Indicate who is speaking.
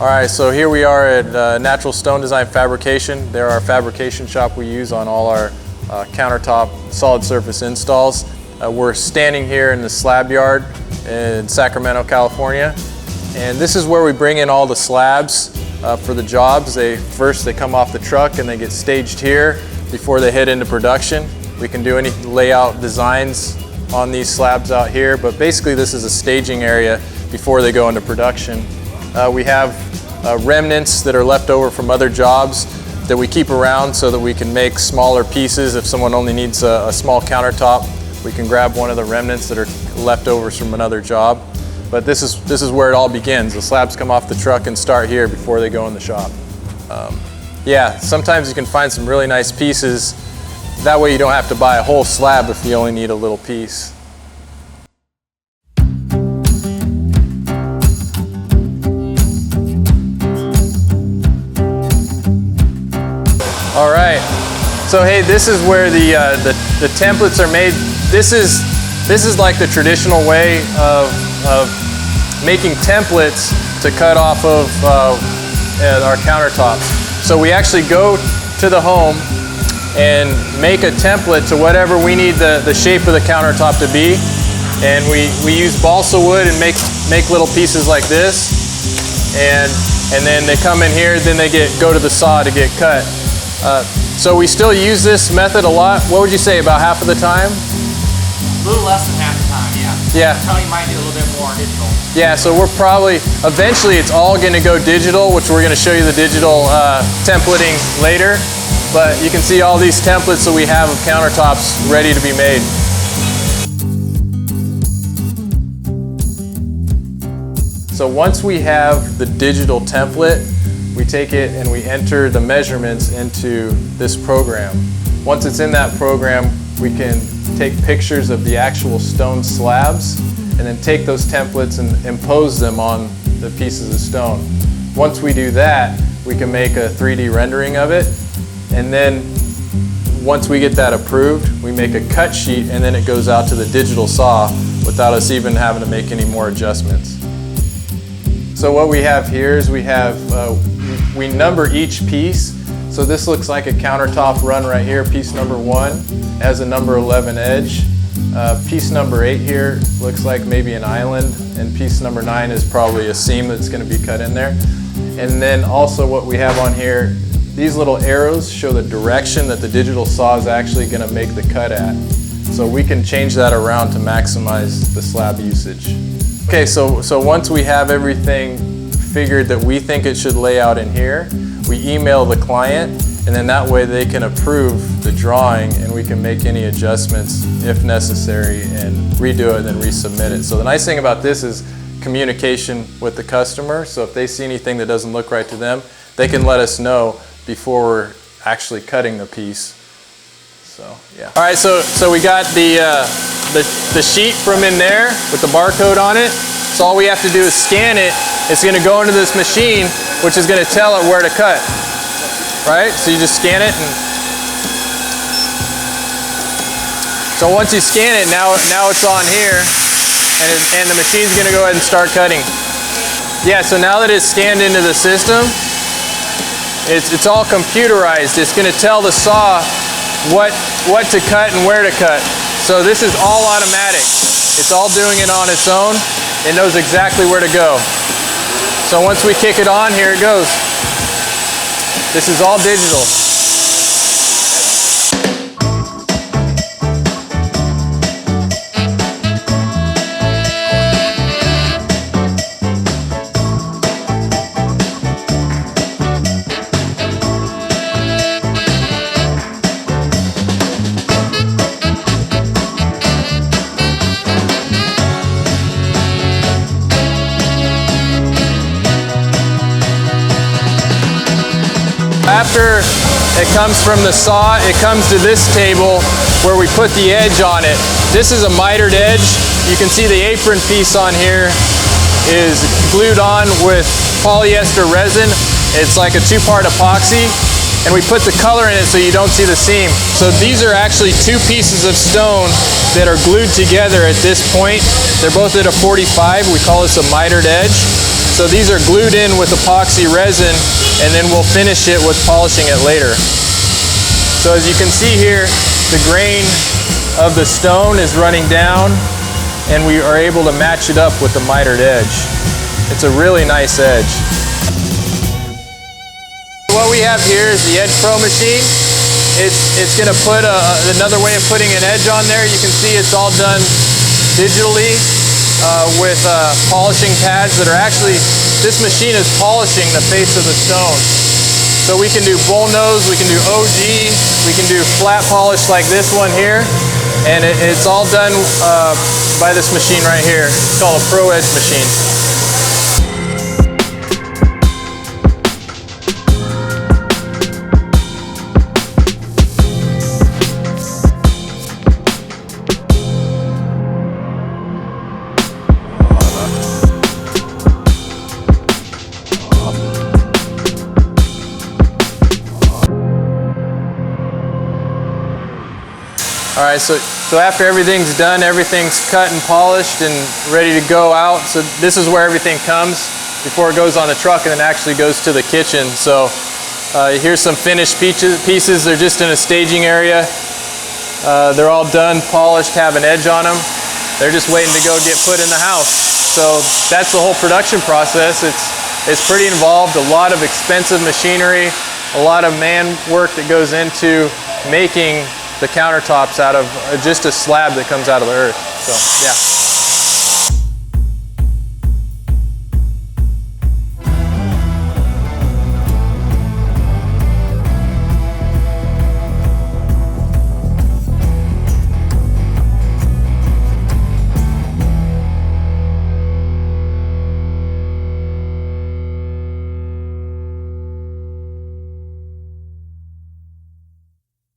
Speaker 1: All right, so here we are at Natural Stone Design Fabrication. They're our fabrication shop we use on all our countertop solid surface installs. We're standing here in the slab yard in Sacramento, California. And this is where we bring in all the slabs for the jobs. First they come off the truck and they get staged here before they head into production. We can do any layout designs on these slabs out here, but basically this is a staging area before they go into production. We have remnants that are left over from other jobs that we keep around so that we can make smaller pieces. If someone only needs a small countertop, we can grab one of the remnants that are leftovers from another job. But this is where it all begins. The slabs come off the truck and start here before they go in the shop. Yeah, sometimes you can find some really nice pieces. That way you don't have to buy a whole slab if you only need a little piece. All right, so hey, this is where the templates are made. This is like the traditional way of making templates to cut off of our countertops. So we actually go to the home and make a template to whatever we need the shape of the countertop to be. And we use balsa wood and make little pieces like this. And then they come in here, then they go to the saw to get cut. So we still use this method a lot. What would you say, about half of the time?
Speaker 2: A little less than half the time, yeah.
Speaker 1: Yeah.
Speaker 2: Tony might do a little bit more digital.
Speaker 1: Yeah, so we're probably, eventually it's all going to go digital, which we're going to show you the digital templating later. But you can see all these templates that we have of countertops ready to be made. So once we have the digital template, we take it and we enter the measurements into this program. Once it's in that program, we can take pictures of the actual stone slabs and then take those templates and impose them on the pieces of stone. Once we do that, we can make a 3D rendering of it, and then once we get that approved, we make a cut sheet and then it goes out to the digital saw without us even having to make any more adjustments. So what we have here is we number each piece. So this looks like a countertop run right here. Piece number 1 has a number 11 edge. Piece number 8 here looks like maybe an island, and piece number 9 is probably a seam that's going to be cut in there. And then also what we have on here, these little arrows show the direction that the digital saw is actually going to make the cut at. So we can change that around to maximize the slab usage. Okay, so once we have everything figured that we think it should lay out in here, we email the client, and then that way they can approve the drawing and we can make any adjustments if necessary and redo it and then resubmit it. So the nice thing about this is communication with the customer. So if they see anything that doesn't look right to them, they can let us know before we're actually cutting the piece. So yeah. All right, so we got the sheet from in there with the barcode on it. So all we have to do is scan it. It's going to go into this machine, which is going to tell it where to cut. Right? So you just scan it, and so once you scan it, now it's on here, and the machine's going to go ahead and start cutting. Yeah. So now that it's scanned into the system, it's all computerized. It's going to tell the saw what to cut and where to cut. So this is all automatic. It's all doing it on its own. It knows exactly where to go. So once we kick it on, here it goes. This is all digital. After it comes from the saw, it comes to this table where we put the edge on it. This is a mitered edge. You can see the apron piece on here is glued on with polyester resin. It's like a 2-part epoxy, and we put the color in it so you don't see the seam. So these are actually 2 pieces of stone that are glued together at this point. They're both at a 45. We call this a mitered edge. So these are glued in with epoxy resin, and then we'll finish it with polishing it later. So as you can see here, the grain of the stone is running down, and we are able to match it up with the mitered edge. It's a really nice edge. What we have here is the Edge Pro machine. It's going to put another way of putting an edge on there. You can see it's all done digitally with polishing pads that are actually, this machine is polishing the face of the stone. So we can do bull nose, we can do OG, we can do flat polish like this one here, and it's all done by this machine right here. It's called a Pro Edge machine. All right, so after everything's done, everything's cut and polished and ready to go out. So this is where everything comes before it goes on the truck and then actually goes to the kitchen. So here's some finished pieces. They're just in a staging area. They're all done, polished, have an edge on them. They're just waiting to go get put in the house. So that's the whole production process. It's pretty involved, a lot of expensive machinery, a lot of man work that goes into making the countertops out of just a slab that comes out of the earth. So, yeah.